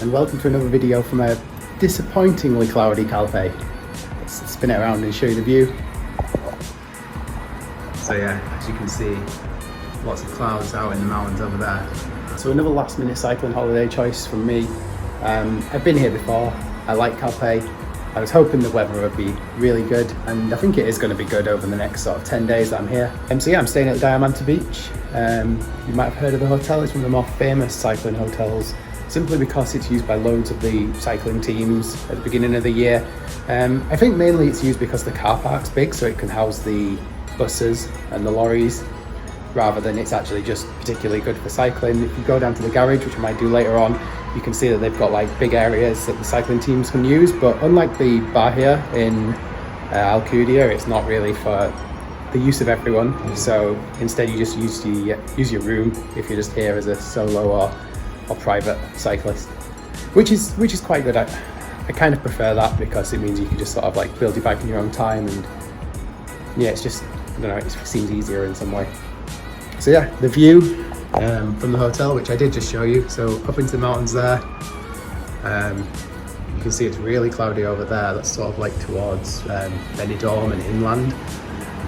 and welcome to another video from a disappointingly cloudy Calpe. Let's spin it around and show you the view. So yeah, as you can see, lots of clouds out in the mountains over there. So another last minute cycling holiday choice from me. I've been here before, I like Calpe. I was hoping the weather would be really good, and I think it is going to be good over the next sort of 10 days that I'm here. So yeah, I'm staying at the Diamante Beach. You might have heard of the hotel. It's one of the more famous cycling hotels, simply because it's used by loads of the cycling teams at the beginning of the year. I think mainly it's used because the car park's big, so it can house the buses and the lorries, rather than it's actually just particularly good for cycling. If you go down to the garage, which I might do later on, you can see that they've got like big areas that the cycling teams can use, but unlike the bar here in Alcudia, it's not really for the use of everyone. So instead you just use your room if you're just here as a solo or private cyclist, which is quite good. I kind of prefer that because it means you can just sort of like build your bike in your own time, and yeah, it's just, I don't know, it seems easier in some way. So yeah, the view from the hotel, which I did just show you, so up into the mountains there, you can see it's really cloudy over there. That's sort of like towards Benidorm and inland,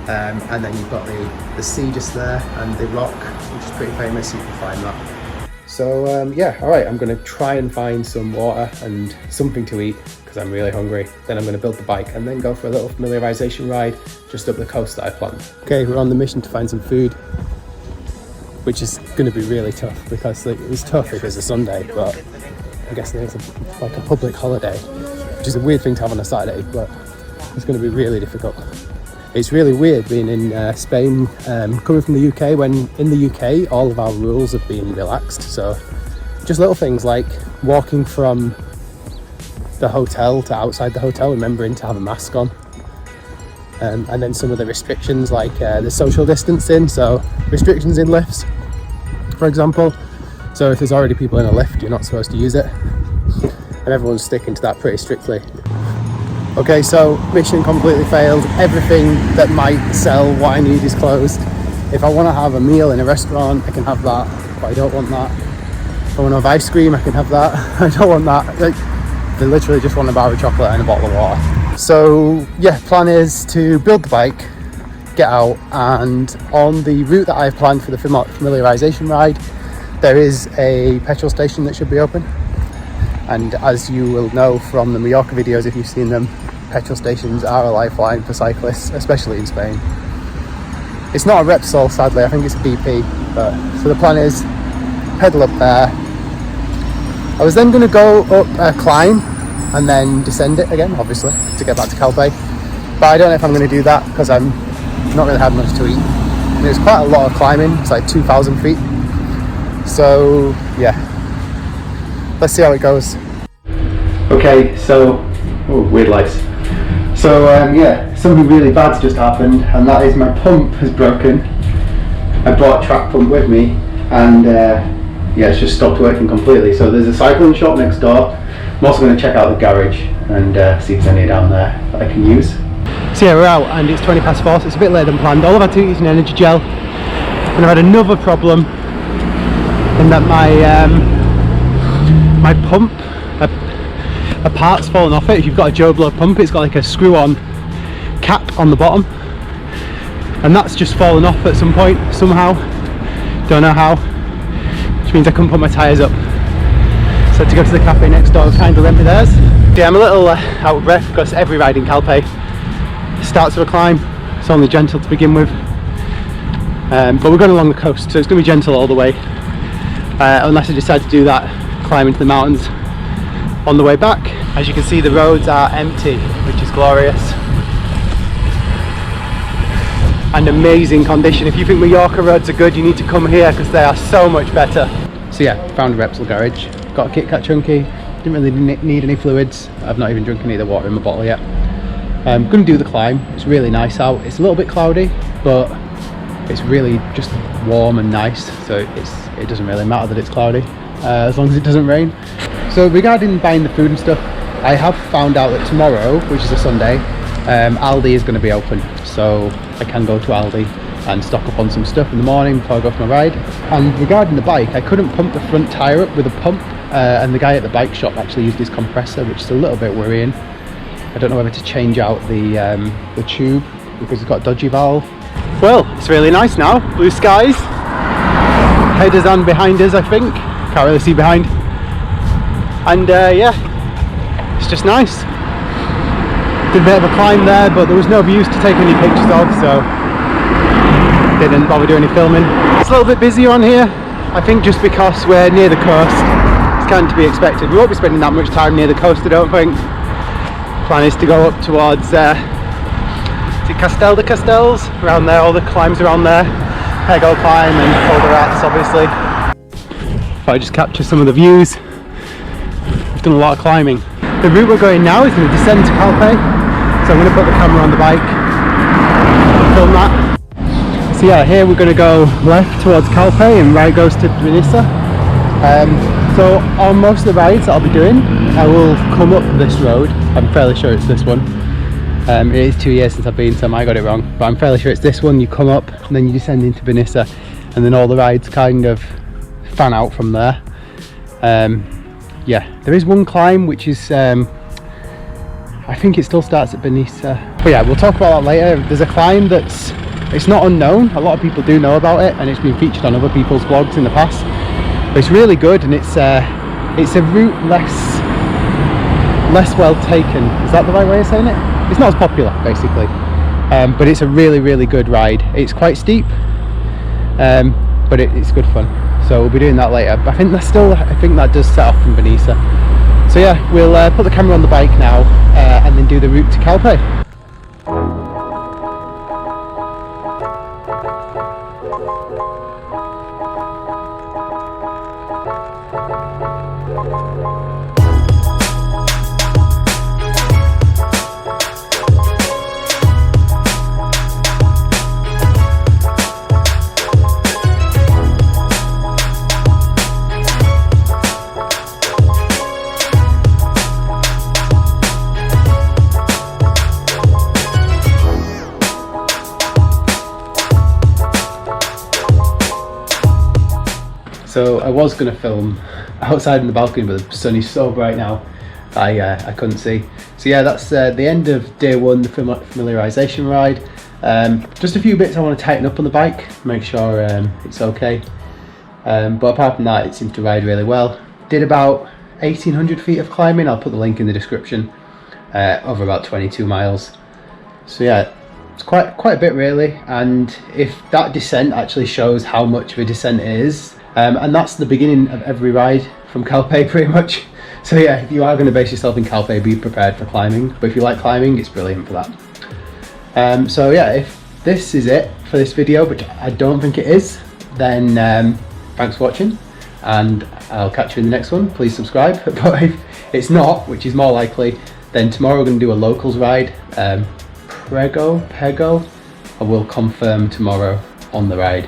and then you've got the sea just there and the rock, which is pretty famous. You can find that. So yeah, all right, I'm going to try and find some water and something to eat because I'm really hungry. Then I'm going to build the bike and then go for a little familiarization ride just up the coast that I planned. Okay, we're on the mission to find some food, which is going to be really tough because it was tough if it's a Sunday, but I guess there's like a public holiday, which is a weird thing to have on a Saturday, but it's going to be really difficult. It's really weird being in Spain, coming from the UK, when in the UK all of our rules have been relaxed. So just little things like walking from the hotel to outside the hotel, remembering to have a mask on. And then some of the restrictions, like the social distancing, so restrictions in lifts, for example. So if there's already people in a lift, you're not supposed to use it, and everyone's sticking to that pretty strictly. Okay, so mission completely failed. Everything that might sell what I need is closed. If I want to have a meal in a restaurant, I can have that, but I don't want that. If I want to have ice cream, I can have that. I don't want that. Like, they literally just want a bar of chocolate and a bottle of water. So yeah, plan is to build the bike, get out, and on the route that I've planned for the familiarization ride, there is a petrol station that should be open. And as you will know from the Mallorca videos, if you've seen them, petrol stations are a lifeline for cyclists, especially in Spain. It's not a Repsol, sadly, I think it's a BP, but so the plan is pedal up there. I was then going to go up a climb and then descend it again, obviously, to get back to Calpe. But I don't know if I'm going to do that because I'm not really had much to eat. And there's quite a lot of climbing, it's like 2,000 feet. So yeah, let's see how it goes. Okay, so, oh, weird lights. So yeah, something really bad's just happened, and that is my pump has broken. I brought a track pump with me, and yeah, it's just stopped working completely. So there's a cycling shop next door. I'm also going to check out the garage and see if there's any down there that I can use. So yeah, we're out and it's 20 past 4, so it's a bit later than planned. All I've had to eat is an energy gel, and I've had another problem in that my pump, a part's fallen off it. If you've got a Joe Blow pump, it's got like a screw-on cap on the bottom, and that's just fallen off at some point somehow. Don't know how, which means I couldn't put my tyres up. So to go to the cafe next door and kind of lent me theirs. Yeah, I'm a little out of breath because every ride in Calpe starts with a climb. It's only gentle to begin with, but we're going along the coast, so it's going to be gentle all the way, unless I decide to do that climb into the mountains on the way back. As you can see, the roads are empty, which is glorious, and amazing condition. If you think Mallorca roads are good, you need to come here because they are so much better. So yeah, found a Repsol garage, got a Kit Kat chunky, didn't really need any fluids. I've not even drunk any of the water in my bottle yet. I'm going to do the climb. It's really nice out. It's a little bit cloudy, but it's really just warm and nice, so it doesn't really matter that it's cloudy, as long as it doesn't rain. So regarding buying the food and stuff, I have found out that tomorrow, which is a Sunday, Aldi is going to be open, so I can go to Aldi and stock up on some stuff in the morning before I go for my ride. And regarding the bike, I couldn't pump the front tyre up with a pump and the guy at the bike shop actually used his compressor, which is a little bit worrying. I don't know whether to change out the tube because it's got a dodgy valve. Well, it's really nice now, blue skies, headers on behind us I think, can't really see behind, and yeah, it's just nice. Did a bit of a climb there, but there was no views to take any pictures of, so didn't bother doing any filming. It's a little bit busier on here, I think just because we're near the coast. It's kind of to be expected. We won't be spending that much time near the coast, I don't think. Plan is to go up towards is it Castel de Castells, around there, all the climbs around there, Pego climb and all the rats obviously. If I just capture some of the views, we've done a lot of climbing. The route we're going now is going to descend to Calpe, so I'm going to put the camera on the bike and film that. So yeah, here we're going to go left towards Calpe and right goes to Benissa. So on most of the rides that I'll be doing, I will come up this road. I'm fairly sure it's this one. It is 2 years since I've been, so I might got it wrong, but I'm fairly sure it's this one. You come up and then you descend into Benissa, and then all the rides kind of fan out from there. Yeah, there is one climb which is I think it still starts at Benissa, but yeah, we'll talk about that later. There's a climb it's not unknown, a lot of people do know about it, and it's been featured on other people's vlogs in the past, but it's really good, and it's a route less well taken. Is that the right way of saying it? It's not as popular basically, but it's a really good ride. It's quite steep, but it's good fun, so we'll be doing that later. But I think that does set off from Benissa. So yeah, we'll put the camera on the bike now and then do the route to Calpe. So I was going to film outside in the balcony, but the sun is so bright now I couldn't see. So yeah, that's the end of day one, the familiarization ride. Just a few bits I want to tighten up on the bike, make sure it's okay. But apart from that, it seemed to ride really well. Did about 1800 feet of climbing, I'll put the link in the description, over about 22 miles. So yeah, it's quite a bit really, and if that descent actually shows how much of a descent it is, and that's the beginning of every ride from Calpe pretty much. So yeah, if you are going to base yourself in Calpe, be prepared for climbing, but if you like climbing, it's brilliant for that. So yeah, if this is it for this video, which I don't think it is, then thanks for watching, and I'll catch you in the next one. Please subscribe, but if it's not, which is more likely, then tomorrow we're going to do a locals ride, Pego. I will confirm tomorrow on the ride.